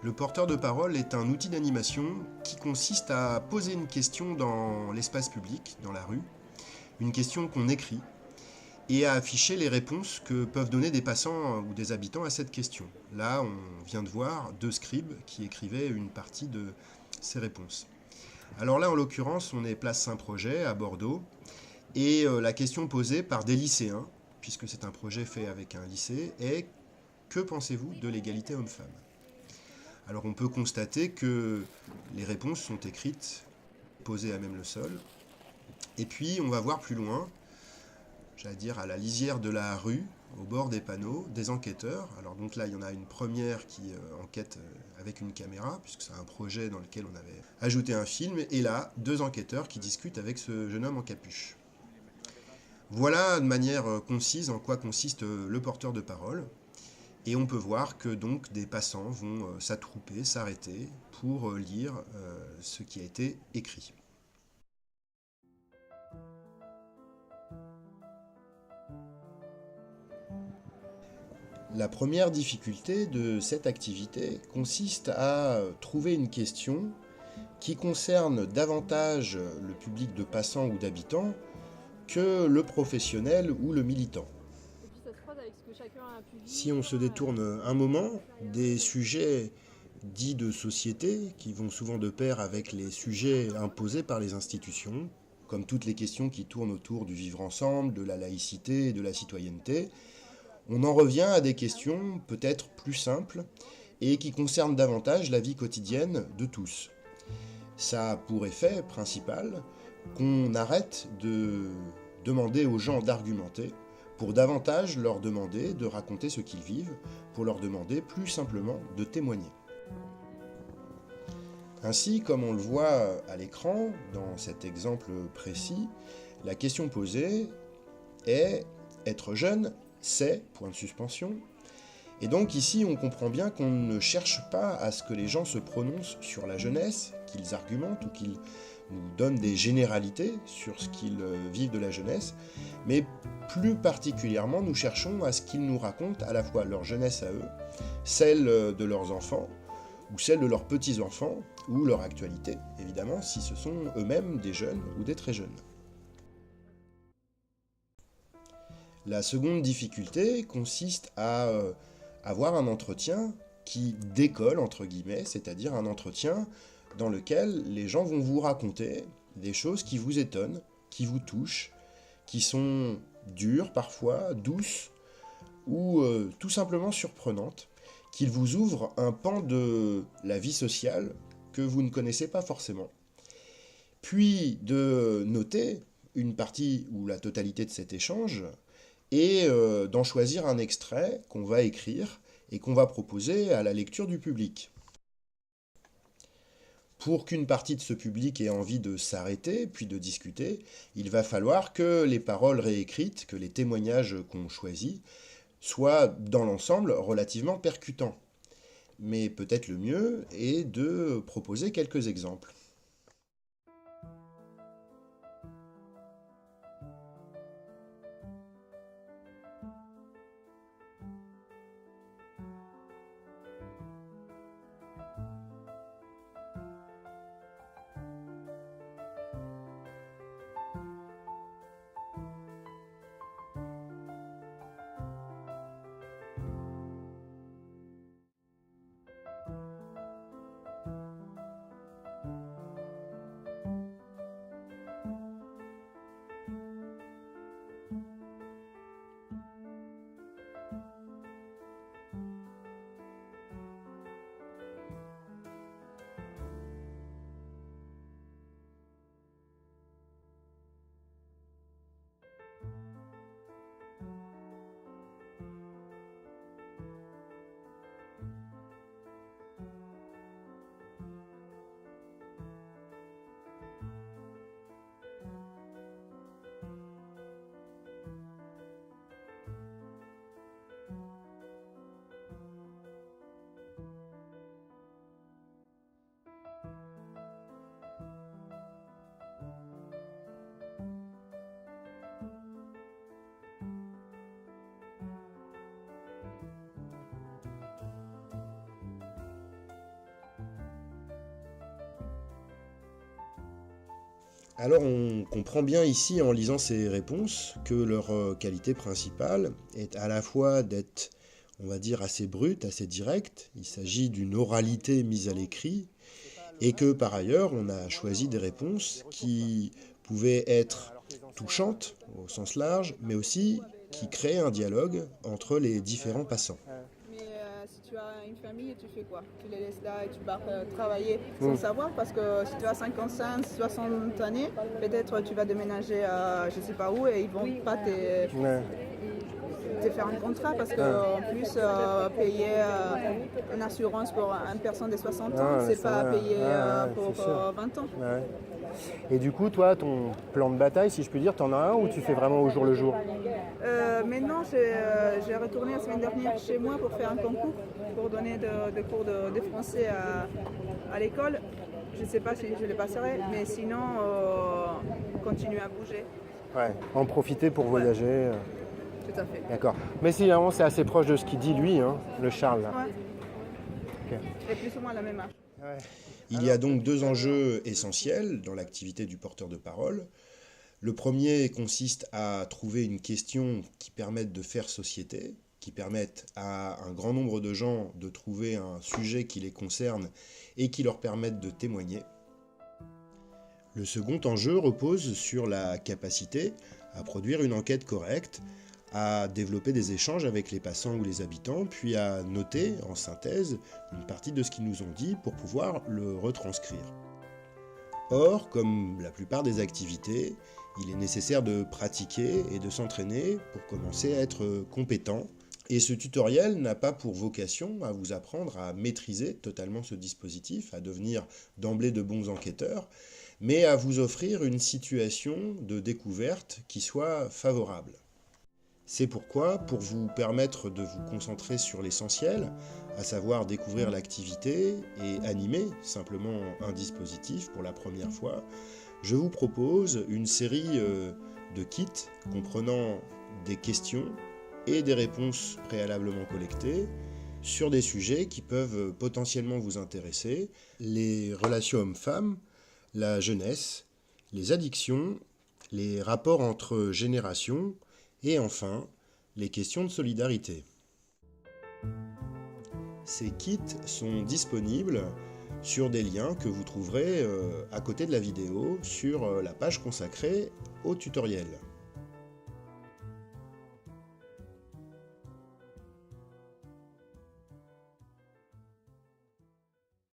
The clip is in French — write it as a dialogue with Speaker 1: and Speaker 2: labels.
Speaker 1: Le porteur de parole est un outil d'animation qui consiste à poser une question dans l'espace public, dans la rue, une question qu'on écrit, et à afficher les réponses que peuvent donner des passants ou des habitants à cette question. Là, on vient de voir deux scribes qui écrivaient une partie de ces réponses. Alors là, en l'occurrence, on est place Saint-Projet, à Bordeaux, et la question posée par des lycéens, puisque c'est un projet fait avec un lycée, est: que pensez-vous de l'égalité homme-femme? Alors on peut constater que les réponses sont écrites, posées à même le sol, et puis on va voir plus loin, j'allais dire à la lisière de la rue, au bord des panneaux, des enquêteurs. Alors donc là, il y en a une première qui enquête avec une caméra, puisque c'est un projet dans lequel on avait ajouté un film, et là, deux enquêteurs qui discutent avec ce jeune homme en capuche. Voilà de manière concise en quoi consiste le porteur de parole. Et on peut voir que donc des passants vont s'attrouper, s'arrêter pour lire ce qui a été écrit. La première difficulté de cette activité consiste à trouver une question qui concerne davantage le public de passants ou d'habitants que le professionnel ou le militant. Si on se détourne un moment des sujets dits de société, qui vont souvent de pair avec les sujets imposés par les institutions, comme toutes les questions qui tournent autour du vivre ensemble, de la laïcité et de la citoyenneté, on en revient à des questions peut-être plus simples et qui concernent davantage la vie quotidienne de tous. Ça a pour effet principal qu'on arrête de demander aux gens d'argumenter pour davantage leur demander de raconter ce qu'ils vivent, pour leur demander plus simplement de témoigner. Ainsi, comme on le voit à l'écran, dans cet exemple précis, la question posée est: être jeune, c'est, point de suspension. Et donc ici, on comprend bien qu'on ne cherche pas à ce que les gens se prononcent sur la jeunesse, qu'ils argumentent ou qu'ils nous donnent des généralités sur ce qu'ils vivent de la jeunesse, mais plus particulièrement, nous cherchons à ce qu'ils nous racontent à la fois leur jeunesse à eux, celle de leurs enfants, ou celle de leurs petits-enfants, ou leur actualité, évidemment, si ce sont eux-mêmes des jeunes ou des très jeunes. La seconde difficulté consiste à avoir un entretien qui décolle, entre guillemets, c'est-à-dire un entretien dans lequel les gens vont vous raconter des choses qui vous étonnent, qui vous touchent, qui sont dures parfois, douces, ou tout simplement surprenantes, qu'ils vous ouvrent un pan de la vie sociale que vous ne connaissez pas forcément. Puis de noter une partie ou la totalité de cet échange et d'en choisir un extrait qu'on va écrire et qu'on va proposer à la lecture du public. Pour qu'une partie de ce public ait envie de s'arrêter, puis de discuter, il va falloir que les paroles réécrites, que les témoignages qu'on choisit, soient dans l'ensemble relativement percutants. Mais peut-être le mieux est de proposer quelques exemples. Alors on comprend bien ici en lisant ces réponses que leur qualité principale est à la fois d'être, on va dire, assez brute, assez directe, il s'agit d'une oralité mise à l'écrit, et que par ailleurs on a choisi des réponses qui pouvaient être touchantes au sens large, mais aussi qui créent un dialogue entre les différents passants.
Speaker 2: Mais si tu as une famille, tu fais quoi? Tu les laisses là et tu pars travailler sans savoir parce que si tu as 55, 60 années, peut-être tu vas déménager à je sais pas où et ils vont pas
Speaker 3: Ouais.
Speaker 2: te faire un contrat parce qu'en plus payer une assurance pour une personne de 60 ans,
Speaker 3: Ah,
Speaker 2: c'est pas
Speaker 3: vrai.
Speaker 2: payer
Speaker 3: Ouais,
Speaker 2: pour
Speaker 3: c'est sûr.
Speaker 2: 20 ans.
Speaker 3: Ouais. Et du coup, toi, ton plan de bataille, si je peux dire, t'en as un ou tu fais vraiment au jour le jour?
Speaker 2: Maintenant, j'ai retourné la semaine dernière chez moi pour faire un concours, pour donner des cours de français à l'école. Je ne sais pas si je le passerai, mais sinon, continuer à bouger.
Speaker 3: Ouais. En profiter pour voyager.
Speaker 2: Tout à fait.
Speaker 3: D'accord. Mais sinon, c'est assez proche de ce qu'il dit lui, hein, le Charles. Là.
Speaker 2: Ouais.
Speaker 3: Ok.
Speaker 2: Et plus ou moins la même âge.
Speaker 3: Ouais.
Speaker 1: Il y a donc deux enjeux essentiels dans l'activité du porteur de parole. Le premier consiste à trouver une question qui permette de faire société, qui permette à un grand nombre de gens de trouver un sujet qui les concerne et qui leur permette de témoigner. Le second enjeu repose sur la capacité à produire une enquête correcte, à développer des échanges avec les passants ou les habitants, puis à noter en synthèse une partie de ce qu'ils nous ont dit pour pouvoir le retranscrire. Or, comme la plupart des activités, il est nécessaire de pratiquer et de s'entraîner pour commencer à être compétent. Et ce tutoriel n'a pas pour vocation à vous apprendre à maîtriser totalement ce dispositif, à devenir d'emblée de bons enquêteurs, mais à vous offrir une situation de découverte qui soit favorable. C'est pourquoi, pour vous permettre de vous concentrer sur l'essentiel, à savoir découvrir l'activité et animer simplement un dispositif pour la première fois, je vous propose une série de kits comprenant des questions et des réponses préalablement collectées sur des sujets qui peuvent potentiellement vous intéresser, les relations hommes-femmes, la jeunesse, les addictions, les rapports entre générations, et enfin, les questions de solidarité. Ces kits sont disponibles sur des liens que vous trouverez à côté de la vidéo sur la page consacrée au tutoriel.